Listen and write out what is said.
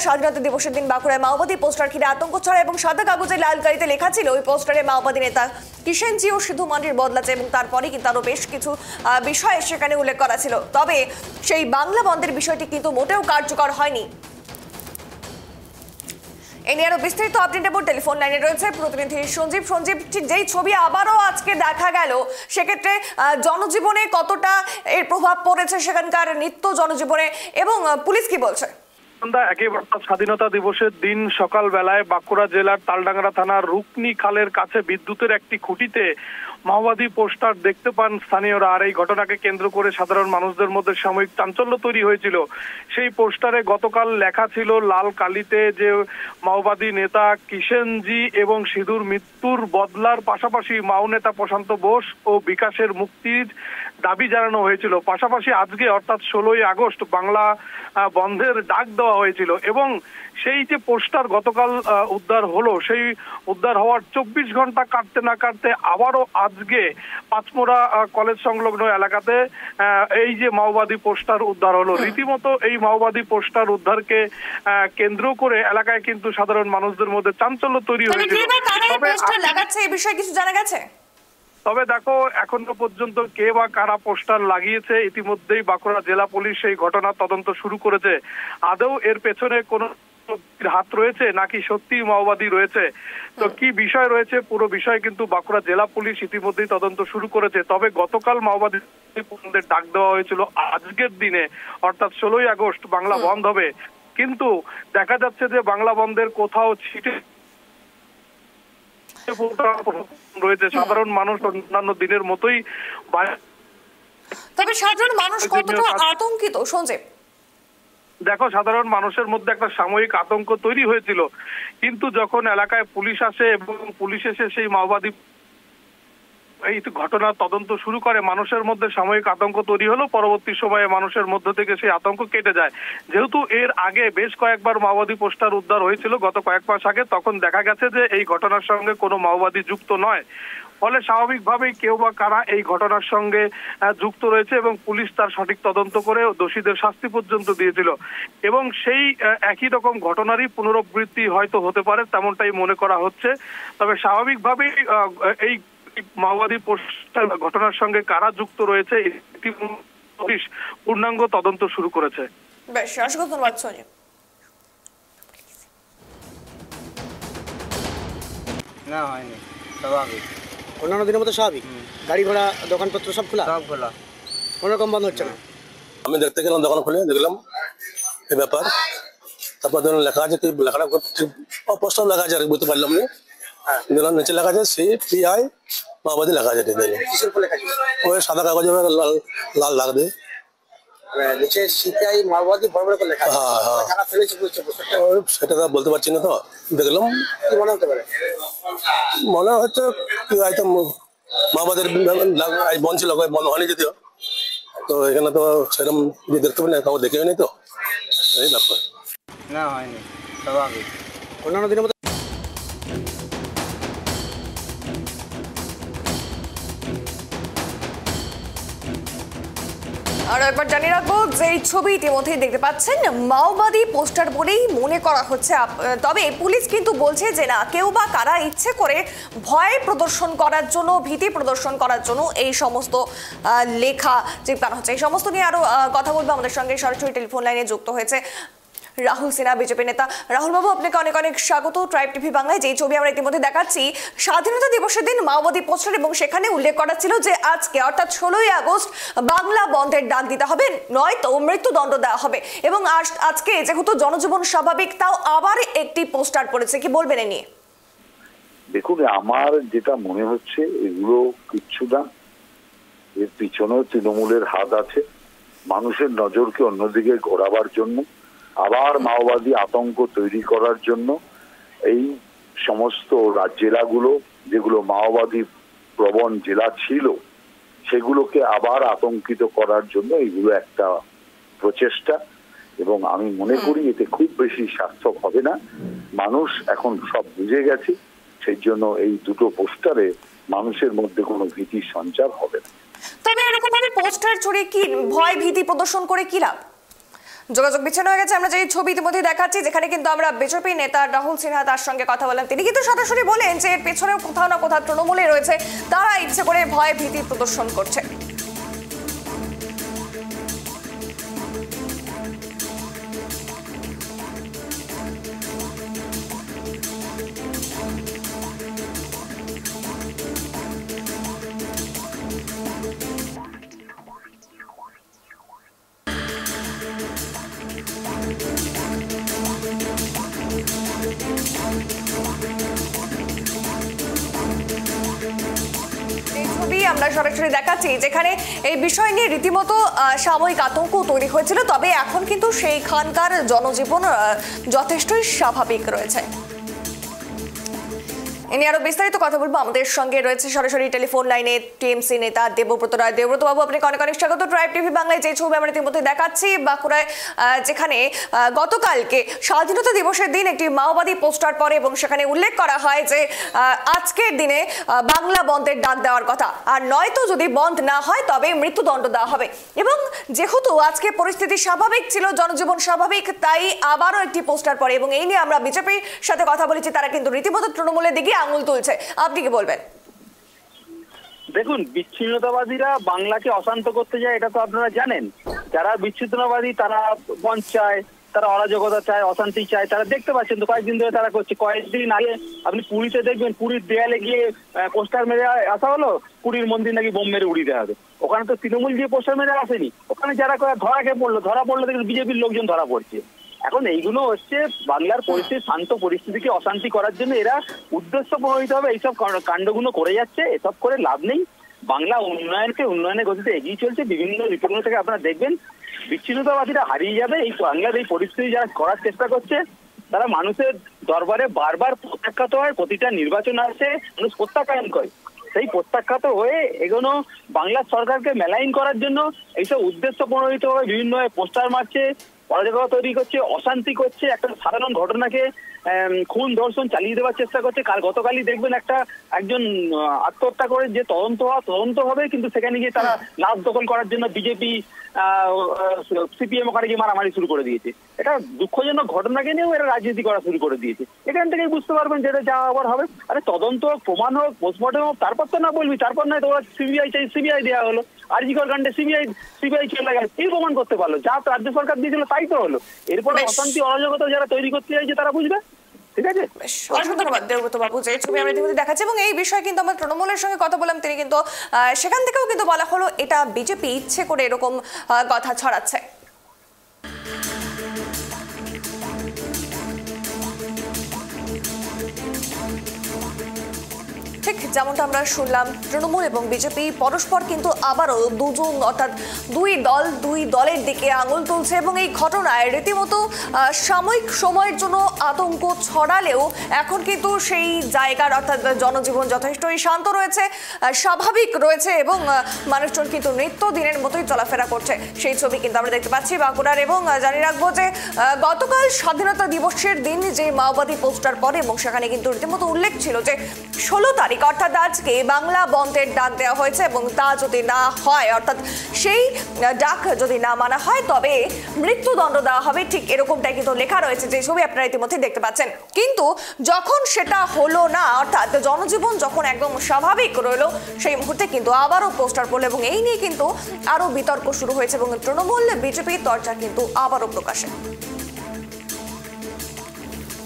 স্বাধীনতা দিবসের দিন বাঁকুড়ায় মাওবাদী পোস্টার ঘিরে আতঙ্ক ছড়া এবং সাদা কাগজে লাল কালিতে লেখা ছিল ওই পোস্টারে মাওবাদী নেতা কিষেনজি ও সিধু মান্ডির বদলাছে এবং তারপরে কিন্তু আরো বেশ কিছু বিষয় সেখানে উল্লেখ করা ছিল। তবে সেই বাংলা বন্ধের বিষয়টি কিন্তু মোটেও কার্যকর হয়নি। এই নিয়ে আরো বিস্তারিত আপডেট নেব। টেলিফোন লাইনে রয়েছে প্রতিনিধি সঞ্জীব। সঞ্জীব, যেই ছবি আবারও আজকে দেখা গেল, সেক্ষেত্রে জনজীবনে কতটা এর প্রভাব পড়েছে সেখানকার নিত্য জনজীবনে, এবং পুলিশ কি বলছে? একেবারে স্বাধীনতা দিবসের দিন সকাল বেলায় বাঁকুড়া জেলার তালডাংরা থানার রুকনি খালের কাছে বিদ্যুতের একটি খুঁটিতে মাওবাদী পোস্টার দেখতে পান স্থানীয়রা। আর এই ঘটনাকে কেন্দ্র করে সাধারণ মানুষদের মধ্যে সাময়িক চাঞ্চল্য তৈরি হয়েছিল। সেই পোস্টারে গতকাল লেখা ছিল লাল কালিতে যে মাওবাদী নেতা কিষেনজি এবং সিধুর মৃত্যুর বদলার পাশাপাশি মাও নেতা প্রশান্ত বোস ও বিকাশের মুক্তির দাবি জানানো হয়েছিল। পাশাপাশি আজকে অর্থাৎ 16ই আগস্ট বাংলা বন্ধের ডাক দেওয়া হয়েছিল এবং সেই যে পোস্টার গতকাল উদ্ধার হলো, সেই উদ্ধার হওয়ার 24 ঘন্টা কাটতে না কাটতে আবারও আজকে পাঁচমোড়া কলেজ সংলগ্ন এলাকাতে এই যে মাওবাদী পোস্টার উদ্ধার হলো। রীতিমতো এই মাওবাদী পোস্টার উদ্ধারকে কেন্দ্র করে এলাকায় কিন্তু সাধারণ মানুষদের মধ্যে চাঞ্চল্য তৈরি হয়েছিল। তবে দেখো, এখনো পর্যন্ত কে বা কারা পোস্টার লাগিয়েছে ইতিমধ্যেই বাঁকুড়া জেলা পুলিশ এই ঘটনার তদন্ত শুরু করেছে। আদৌ এর পেছনে কোনো হাত রয়েছে নাকি সত্যি মাওবাদী রয়েছে, তো কি বিষয় রয়েছে পুরো বিষয় কিন্তু বাঁকুড়া জেলা পুলিশ ইতিমধ্যেই তদন্ত শুরু করেছে। তবে গতকাল মাওবাদী বন্ধের ডাক দেওয়া হয়েছিল আজকের দিনে, অর্থাৎ 16ই আগস্ট বাংলা বন্ধ হবে, কিন্তু দেখা যাচ্ছে যে বাংলা বন্ধের কোথাও ছিটে রয়েছে। সাধারণ মানুষ অন্যান্য দিনের মতোই, তবে সাধারণ মানুষ কতটা আতঙ্কিত সঞ্জীব? দেখো, সাধারণ মানুষের মধ্যে একটা সাময়িক আতঙ্ক তৈরি হয়েছিল, কিন্তু যখন এলাকায় পুলিশ আসে এবং পুলিশ এসে সেই মাওবাদী এই ঘটনার তদন্ত শুরু করে, মানুষের মধ্যে সাময়িক আতঙ্ক তৈরি হলো। পরবর্তী সময়ে মানুষের মধ্য থেকে সেই আতঙ্ক কেটে যায়। যেহেতু এর আগে বেশ কয়েকবার মাওবাদী পোস্টার উদ্ধার হয়েছিল গত কয়েক মাস আগে, তখন দেখা গেছে যে এই ঘটনার সঙ্গে কোনো মাওবাদী যুক্ত নয়। ফলে স্বাভাবিকভাবেই কেউ বা কারা এই ঘটনার সঙ্গে যুক্ত রয়েছে এবং পুলিশ তার সঠিক তদন্ত করে দোষীদের শাস্তি পর্যন্ত দিয়েছিল এবং সেই একই রকম ঘটনারই পুনরাবৃত্তি হয়তো হতে পারে, তেমনটাই মনে করা হচ্ছে। তবে স্বাভাবিকভাবেই এই মাওবাদী পোস্টার ঘটনার সঙ্গে কারা যুক্ত রয়েছে পুলিশ পূর্ণাঙ্গ তদন্ত শুরু করেছে। বেশ, অসংখ্য ধন্যবাদ সঞ্জীব। না হয়নি, স্বাভাবিক, অন্যান্য দিনের মতো স্বাভাবিক। গাড়ি ঘোড়া দোকানপত্র সব খোলা, সব খোলা, কোনো রকম বন্ধ হচ্ছে না। আমি দেখতে গেলাম, দোকান খুলে দেখলাম এই ব্যাপার। তারপর ধরুন লেখা আছে, লেখাটা পোস্টার লেখা আছে আর বুঝতে পারলাম না। দেখলাম নিচে লেখা আছে CPI মাওবাদী লেখা আছে। ওই সাদা কাগজে লাল দাগ দিয়ে নিচে CPI মাওবাদী বড় বড় করে লেখা আছে। হ্যাঁ, সেটা তো বলতে পারছি না। তো দেখলাম, কি মনে হতে পারে? মনে হচ্ছে কি হয়তো মাওবাদীর বন্ধ ছিল, বন্ধ হয়নি যদিও। তো এখানে তো সেরকম দেখতে পাই না, কাউ দেখেও নি। তো এই ব্যাপার। না হয়নি, স্বাভাবিক, অন্যান্য দিনের মতো। আর একবার জানিয়ে রাখবো যে এই ছবি ইতিমধ্যেই দেখতে পাচ্ছেন মাওবাদী পোস্টার বলেই মনে করা হচ্ছে। তবে পুলিশ কিন্তু বলছে যে না, কেউ বা কারা ইচ্ছে করে ভয় প্রদর্শন করার জন্য, ভীতি প্রদর্শন করার জন্য এই সমস্ত লেখা চিপকানো হচ্ছে। এই সমস্ত নিয়ে আরো কথা বলবো। আমাদের সঙ্গে সরাসরি টেলিফোন লাইনে যুক্ত হয়েছে রাহুল সিনহা, বিজেপি নেতা। রাহুল বাবু, আপনাকে অনেক অনেক স্বাগত ট্রাইব টিভি বাংলায়। যেই ছবি আমরা ইতিমধ্যে দেখাচ্ছি, স্বাধীনতা দিবসের দিন মাওবাদী পোস্টার এবং সেখানে উল্লেখ করা ছিল যে আজকে অর্থাৎ 16ই আগস্ট বাংলা বন্ধের ডাক দিতে হবে, নয়তো মৃত্যুদণ্ড দেওয়া হবে। এবং আজকে যেহেতু জনজীবন স্বাভাবিক, তাও আবার একটি পোস্টার পড়েছে, কি বলবেন এ নিয়ে? দেখুন, আমার যেটা মনে হচ্ছে এগুলো কিচ্ছু না, এর পিছনেও তৃণমূলের হাত আছে। মানুষের নজরকে অন্যদিকে ঘোরাবার জন্য, আবার মাওবাদী আতঙ্ক তৈরি করার জন্য, এই সমস্ত জেলাগুলো যেগুলো মাওবাদী প্রবণ জেলা ছিল সেগুলোকে আবার আতঙ্কিত করার জন্য এগুলো একটা প্রচেষ্টা। এবং আমি মনে করি এতে খুব বেশি সার্থক হবে না। মানুষ এখন সব বুঝে গেছে, সেই জন্য এই দুটো পোস্টারে মানুষের মধ্যে কোনো ভীতির সঞ্চার হবে না। তবে এরকম ভাবে পোস্টার ছড়িয়ে কি ভয় ভীতি প্রদর্শন করে কি লাভ? যোগাযোগ বিচ্ছিন্ন হয়ে গেছে। আমরা যে ছবি ইতিমধ্যে দেখাচ্ছি, যেখানে কিন্তু আমরা বিজেপি নেতা রাহুল সিনহা তার সঙ্গে কথা বললাম, তিনি কিন্তু সরাসরি বলেন যে এর পেছনেও কোথাও না কোথাও তৃণমূলে রয়েছে, তারা ইচ্ছে করে ভয় ভীতি প্রদর্শন করছে। আমরা সরাসরি দেখাচ্ছি, যেখানে এই বিষয় নিয়ে রীতিমতো সাময়িক আতঙ্ক তৈরি হয়েছিল, তবে এখন কিন্তু সেইখানকার জনজীবন যথেষ্টই স্বাভাবিক রয়েছে। এ নিয়ে আরো বিস্তারিত কথা বলবো। আমাদের সঙ্গে রয়েছে সরাসরি টেলিফোন লাইনে টিএমসি নেতা দেবব্রত রায়। দেবব্রত বাবু, আপনাকে অনেক অনেক স্বাগত। ট্রাইব টিভি বাংলায় যে ছবি আমরা ইতিমধ্যে দেখাচ্ছি বাঁকুড়ায়, যেখানে গতকালকে স্বাধীনতা দিবসের দিন একটি মাওবাদী পোস্টার পড়ে এবং সেখানে উল্লেখ করা হয় যে আজকের দিনে বাংলা বন্ধের ডাক দেওয়ার কথা, আর নয়তো যদি বন্ধ না হয় তবে মৃত্যুদণ্ড দেওয়া হবে। এবং যেহেতু আজকে পরিস্থিতি স্বাভাবিক ছিল, জনজীবন স্বাভাবিক, তাই আবারও একটি পোস্টার পড়ে এবং এই নিয়ে আমরা বিজেপির সাথে কথা বলেছি, তারা কিন্তু রীতিমতো তৃণমূলের দিকে আঙুল তুলছে। আপনি কি বলবেন? দেখুন, বিচ্ছিন্নতাবাদীরা বাংলাকে অশান্ত করতে যায়, এটা তো আপনারা জানেন। যারা বিচ্ছিন্নতাবাদী তারা বন্ধ চায়, তারা অরাজকতা চায়, অশান্তি চায়, তারা দেখতে পাচ্ছেন তো কয়েকদিন ধরে তারা করছে। কয়েকদিন আগে আপনি পুরীতে দেখবেন, পুরীর দেয়ালে গিয়ে পোস্টার মেরে আসা হলো, পুরীর মন্দির নাকি বোম মেরে উড়িয়ে দেওয়া হবে। ওখানে তো তৃণমূল দিয়ে পোস্টার মেরে আসেনি, ওখানে যারা ধরা পড়লো দেখবেন বিজেপির লোকজন ধরা পড়ছে। এখন এইগুলো হচ্ছে বাংলার পরিস্থিতি, শান্ত পরিস্থিতিকে অশান্তি করার জন্য এরা উদ্দেশ্য প্রণোদিত হবে এইসব কাণ্ডগুলো করে যাচ্ছে। এসব করে লাভ নেই। বাংলা উন্নয়নের গতিতে এগিয়ে চলছে। বিভিন্ন রিপোর্টগুলো থেকে আপনারা দেখবেন বিচ্ছিন্নতাবাদীরা হারিয়ে যাবে। এই বাংলার এই পরিস্থিতি যারা করার চেষ্টা করছে, তারা মানুষের দরবারে বারবার প্রত্যাখ্যাত হয়। প্রতিটা নির্বাচন আসে, মানুষ প্রত্যাখ্যান করে। সেই প্রত্যাখ্যাত হয়ে এগুলো বাংলার সরকারকে মেলাইন করার জন্য এইসব উদ্দেশ্য প্রণোদিত হয়ে বিভিন্ন পোস্টার মারছে, অরাজকতা তৈরি করছে, অশান্তি করছে, একটা সাধারণ ঘটনাকে খুন ধর্ষণ চালিয়ে দেওয়ার চেষ্টা করছে। গতকালই দেখবেন একজন আত্মহত্যা করে যে তদন্ত হবে, কিন্তু সেখানে গিয়ে তারা লাশ দখল করার জন্য বিজেপি সিপিএম ওখানে গিয়ে মারামারি শুরু করে দিয়েছে। এটা দুঃখজনক ঘটনাকে নিয়েও এরা রাজনীতি করা শুরু করে দিয়েছে। এখান থেকেই বুঝতে পারবেন যেটা যা আবার হবে। আরে তদন্ত হোক, প্রমাণ হোক, পোস্টমর্টম হোক, তারপর তো না বলবি, তারপর নয় তোরা সিবিআই চাই, সিবিআই দেওয়া হলো। আরজিকর কাণ্ডে সিবিআই চলে গেল, এই প্রমাণ করতে পারলো। যা রাজ্য সরকার দিয়েছিল তাই তো হলো। এরপরে অশান্তি অরাজকতা যারা তৈরি করতে চাইছে তারা বুঝবে। ঠিক আছে, অসংখ্য ধন্যবাদ দেবব্রত বাবু। যে ছবি আমরা ইতিমধ্যে দেখাচ্ছি এবং এই বিষয়ে কিন্তু আমরা তৃণমূলের সঙ্গে কথা বললাম, তিনি কিন্তু সেখান থেকেও কিন্তু বলা হলো এটা বিজেপি ইচ্ছে করে এরকম কথা ছড়াচ্ছে। ঠিক যেমনটা আমরা শুনলাম, তৃণমূল এবং বিজেপি পরস্পর কিন্তু আবারও দুজন, অর্থাৎ দুই দলের দিকে আঙুল তুলছে এবং এই ঘটনায় রীতিমতো সাময়িক সময়ের জন্য আতঙ্ক ছড়ালেও এখন কিন্তু সেই জায়গার, অর্থাৎ জনজীবন যথেষ্টই শান্ত রয়েছে, স্বাভাবিক রয়েছে এবং মানুষজন কিন্তু নিত্যদিনের মতোই চলাফেরা করছে। সেই ছবি কিন্তু আমরা দেখতে পাচ্ছি বাঁকুড়ার। এবং জানিয়ে রাখবো যে গতকাল স্বাধীনতা দিবসের দিন যে মাওবাদী পোস্টার পড়ে এবং সেখানে কিন্তু রীতিমতো উল্লেখ ছিল যে 16 তারিখ অর্থাৎ আজকে বাংলা বন্ধের ডাক দেওয়া হয়েছে এবং তা যদি না হয়, অর্থাৎ সেই ডাক যদি না মানা হয় তবে মৃত্যুদণ্ড দেওয়া হবে। ঠিক এরকমটাই কিন্তু লেখা রয়েছে, যে ছবি আপনারা ইতিমধ্যে দেখতে পাচ্ছেন। কিন্তু যখন সেটা হলো না, অর্থাৎ জনজীবন যখন একদম স্বাভাবিক রইল, সেই মুহূর্তে কিন্তু আবারও পোস্টার পড়লো এবং এই নিয়ে কিন্তু আরো বিতর্ক শুরু হয়েছে এবং তৃণমূল বিজেপির দরজা কিন্তু আবারও প্রকাশে।